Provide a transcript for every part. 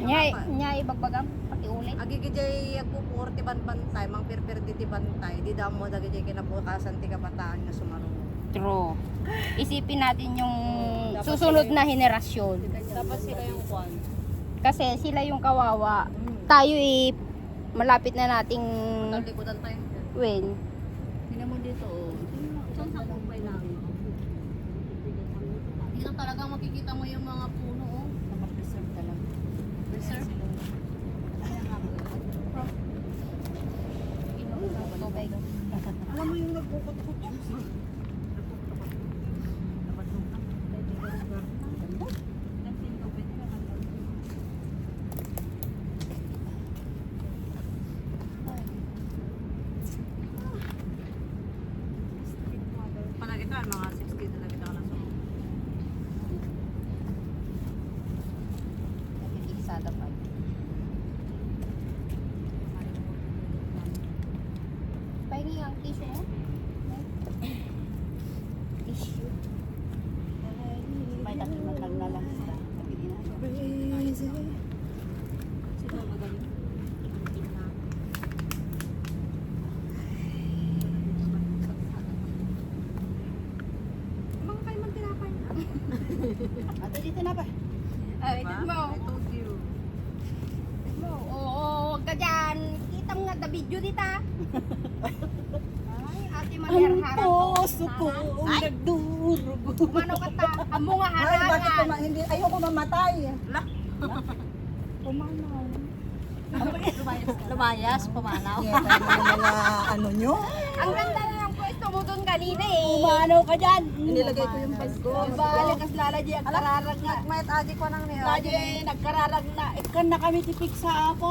Nya ibagbagang pati ulit. Agigijay agpupur ti bantay, mang pirpir ti bantay, di damo dagijay kinabukasan ti kabataan nga sumarunong. True. Isipin natin yung susunod na henerasyon. Dapat sila yung kwan. Kasi sila yung kawawa. Tayo malapit na nating Talikutan tayo. win. Tingnan mo dito, oh. Saan sa kumpay lang? Dito talaga makikita mo yung mga puno, oh. Naka-preserve talaga. Preserve? Alam mo yung nagkukot-kot yung panagitan, mga 60 na kita na so. Nakikisada pa. Pahingi ang tissue mo? Tissue. May takimat lang na lang sa sino magaling? Mga kayo man tinapay. Ate, dito na ba? Ay, Diba? mo. I told you. Oo, wag ka dyan. Kita mo nga the video dita. Ay, ate manerharan Puso ko nagdurog. Kumano ka ta? Amo nga Ay, bakit harangan. hindi, ayoko mamatay. Lah. Pumanaw. Lumayas, pumanaw. Yes, mga ano nyo. Ang ganda na ng pwesto mo doon kanina eh. Pumanaw ka dyan. Nilagay ko yung bag ko. Balik as lalagay ang kararag na. May agi ko nang niya. Lagi nagkararag na. Ikan na kami tipik sa ako.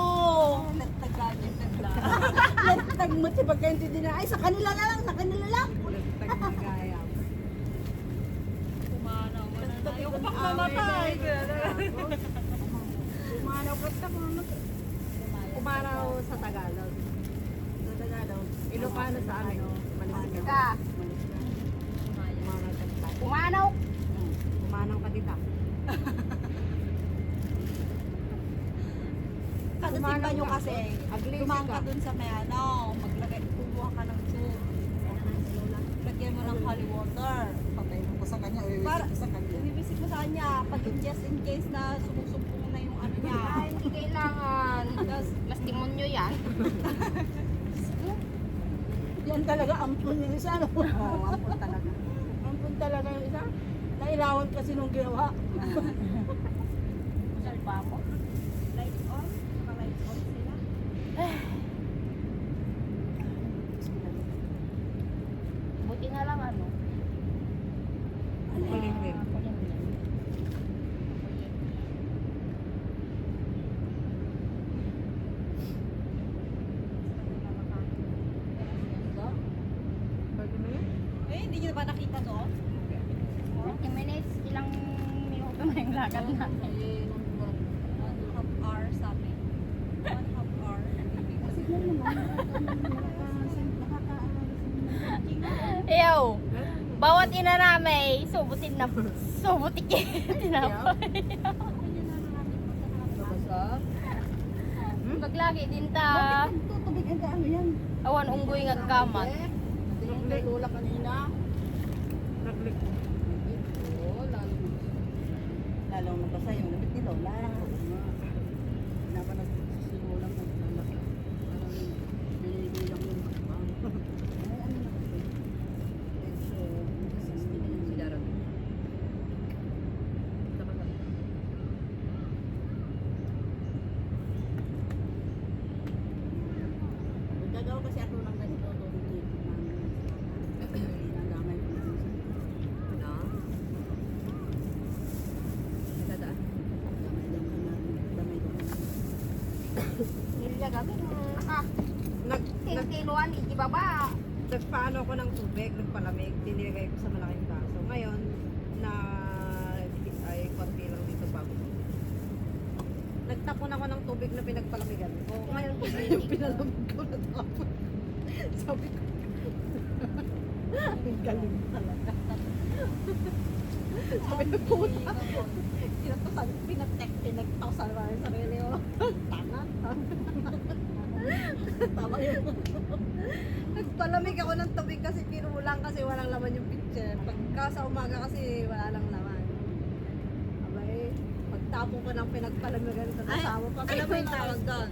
Nagtag mo si pagkaintindi na. Ay, sa kanila na lang, sa kanila lang. Pumanaw mo na tayo. Ayoko pang mamatay. Pumanaw ka sa Pumanaw sa Tagalog. Sa Tagalog. Ilocano sa amin. Manisigan. Ka. Pumanaw ka dita. Pumanaw. Pumanaw ka dita. Kasi nyo kasi, Aglisi dumaan ka. ka dun sa may ano, maglagay, kumuha ka ng tube. Lagyan mo ng holy water. Patay mo ko sa kanya, Para, iwisit ko sa kanya. ibibisik mo sa kanya, pag just in case na sumusumpong na yung ano niya. Ay, hindi kailangan. Tapos, Lastimonyo yan. yan talaga, ampun yung isa. No? Oo, ampun talaga. Ampun talaga yung isa. Nailawan kasi nung ginawa. Masal pa ako. Lights on? Naka-lights on sila. Buti na lang ano. Kulimlim. Eh, hindi nyo ba nakita doon? 40 minutes, ilang minuto na yung lakad natin. 1.5 hour sabi. 1.5 hour. Ew! Bawat ina namin, subutin na subutikin. Tinapay. Maglagi din ta. Tutubig ang ano yan. Awan unggoy nga kamat. Yung kay Lola kanina. Naglik. Oo, lalo. Lalong nabasa yung lamit ni Lola. Napanood ko si Lola mo, lalaki. Parang binibilang yung bakbang. Ay, ano na kasi? Sigaran. Gagawa kasi ako ng ganito doon dito namin. Nadamay ko na siya. Ano? Dadaan. Damay ko na. Nilya gabi naka Nag, kiluan ibaba. nagpaano ko ng tubig, nagpalamig, tinilagay ko sa malaking baso. Ngayon, na ay konti lang dito bago. Nagtapon ako ng tubig na pinagpalamigan ko. Ngayon, yung pinalamig ko na tapon. Sabi ko, ang galing talaga. Sabi ko, puta. Pinagtaw sa sarili ko. Tama yun. Nagpalamig ako ng tubig kasi piro lang kasi walang laman yung pitcher. Pagka sa umaga kasi wala lang laman. Abay, pagtapo ko ng pinagpalamigan ko Ay, kasama pa. Alam mo yung tawag doon?